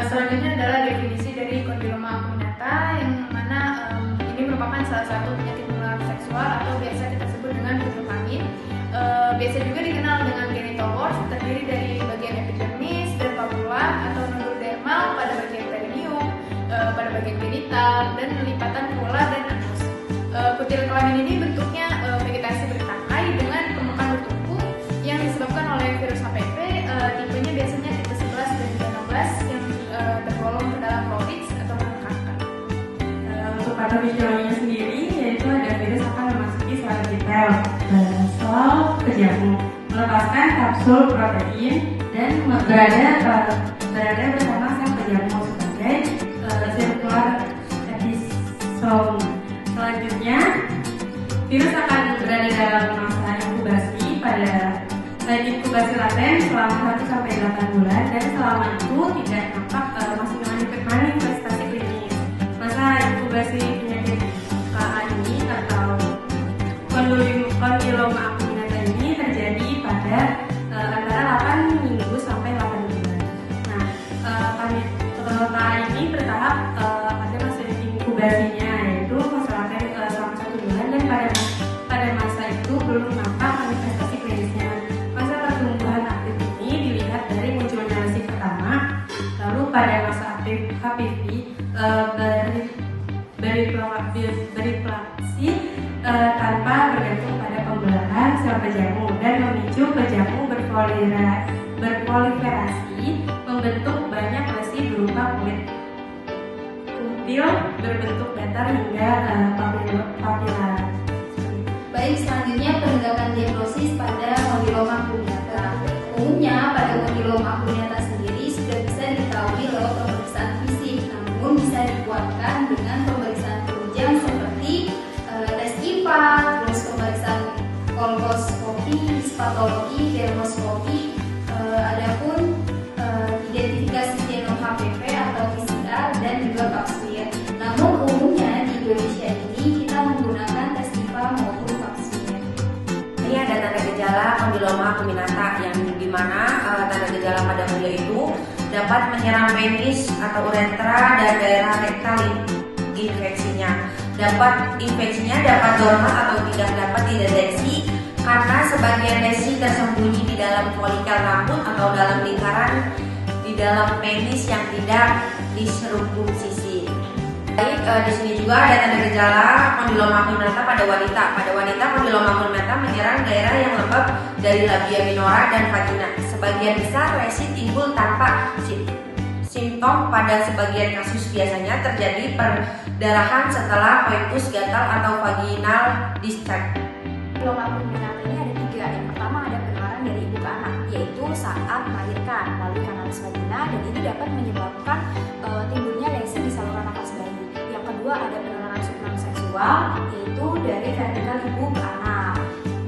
Selanjutnya adalah definisi dari kondiloma acuminata, yang mana ini merupakan salah satu penyakit menular seksual atau biasa kita sebut dengan kutu kelamin. Biasa juga dikenal dengan genital warts, terdiri dari bagian epidermis dan papula atau nodul dermal pada bagian perineum, pada bagian genital, dan lipatan pula dan anus. Kutil kelamin ini bentuknya vegetasi bertangkai dengan permukaan bertumpu yang disebabkan oleh virus HPV. Tipenya biasanya tipe 11 dan 16 yang tergolong ke dalam Chlorix atau kanker. Untuk patofisiologinya sendiri, yaitu ada virus akan memasuki sel epitel, sel kejamu, melepaskan kapsul protein dan berada bersama sel kejamu sebagai sirkular episome. Selanjutnya, virus akan berada dalam masa inkubasi pada inkubasi laten selama 1-8 bulan, dan selama itu tidak nampak masih manifestasi klinis. Masa inkubasi penyakit KA ini atau kondiloma acuminata ini terjadi pada antara 8 minggu sampai 8 bulan. Nah, KA ini bertahap pada masa inkubasinya, yaitu masa laten selama 1 bulan, dan pada masa itu belum nampak manifestasi klinisnya. Masa pertumbuhan aktif ini dilihat dari munculnya lesi pertama, lalu pada masa aktif HPV beriplaksi tanpa bergantung pada pembelahan sel kejamu dan memicu kejamu berproliferasi, membentuk banyak lesi berupa kulit kutil berbentuk datar hingga papila. Baik, selanjutnya penegakan diagnosis pada kondiloma acuminata. Umumnya pada kondiloma acuminata sendiri sudah bisa diketahui lewat pemeriksaan fisik, namun bisa dikuatkan dengan pemeriksaan penunjang seperti tes IPA, terus pemeriksaan kolposkopi, histopatologi, dermoskopi, adapun identifikasi genom HPV atau PCR dan juga pap smear. Namun umumnya di Indonesia ini kita menggunakan tes IPA maupun pap smear. Ini ada tanda gejala kondiloma acuminata, yang dimana tanda gejala pada beliau itu dapat menyerang penis atau uretra dan daerah rektal. Infeksinya dapat dorman atau tidak dapat dideteksi karena sebagian lesi tersembunyi di dalam folikel rambut atau dalam lingkaran di dalam penis yang tidak diserubung sisi. Baik, di sini juga ada tanda gejala kondiloma acuminata pada wanita. Pada wanita, kondiloma acuminata menyerang daerah yang lembab dari labia minora dan vagina. Sebagian besar lesi timbul tanpa simptom. Pada sebagian kasus biasanya terjadi perdarahan setelah coitus gatal atau vaginal discharge. Kondiloma acuminata ini ada 3. Yang pertama ada penularan dari ibu ke anak, yaitu saat melahirkan melalui kanalis vagina, dan ini dapat menyebabkan timbulnya lesi di saluran nafas bayi. Yang kedua ada penularan subnan seksual, yaitu dari vertikal ibu ke anak.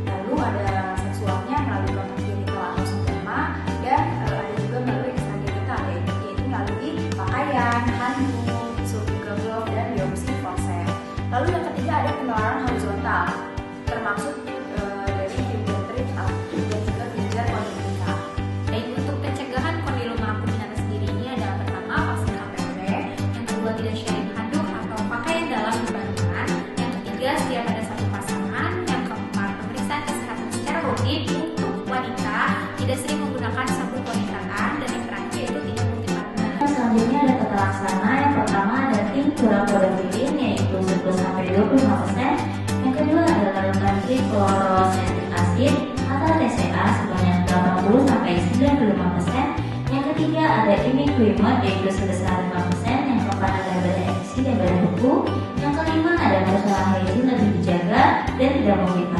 Lalu ada seksualnya melalui kontak genital atau sperma, dan ada juga melalui ekstragenital, yaitu melalui pakaian, handuk, surgical glove, dan biopsi forceps. Lalu yang ketiga ada penularan horizontal, termasuk dari fingertip dan juga ginjal kondiloma. Baik, untuk pencegahan kondiloma acuminata sendiri ini adalah pertama vaksin HPV, yang kedua tidak sharing handuk atau pakaian dalam berbarengan, yang ketiga setiap ada satu pasangan, yang keempat pemeriksaan kesehatan secara rutin untuk wanita, tidak sering menggunakan sabun wangitan, dan yang terakhir yaitu tidak multipartner. Selanjutnya ada tata laksana. Yang pertama ada tim kurang podofilin, yaitu 10-25%. Yang kedua adalah lakukan trichloroacetic acid atau TCA sebanyak 80-95%. Yang ketiga ada imiquimod, yaitu sebesar 5%. Yang keempat ada bereaksi dan berbekuh. Yang kelima ada masalah hygiene lebih dijaga dan tidak memiliki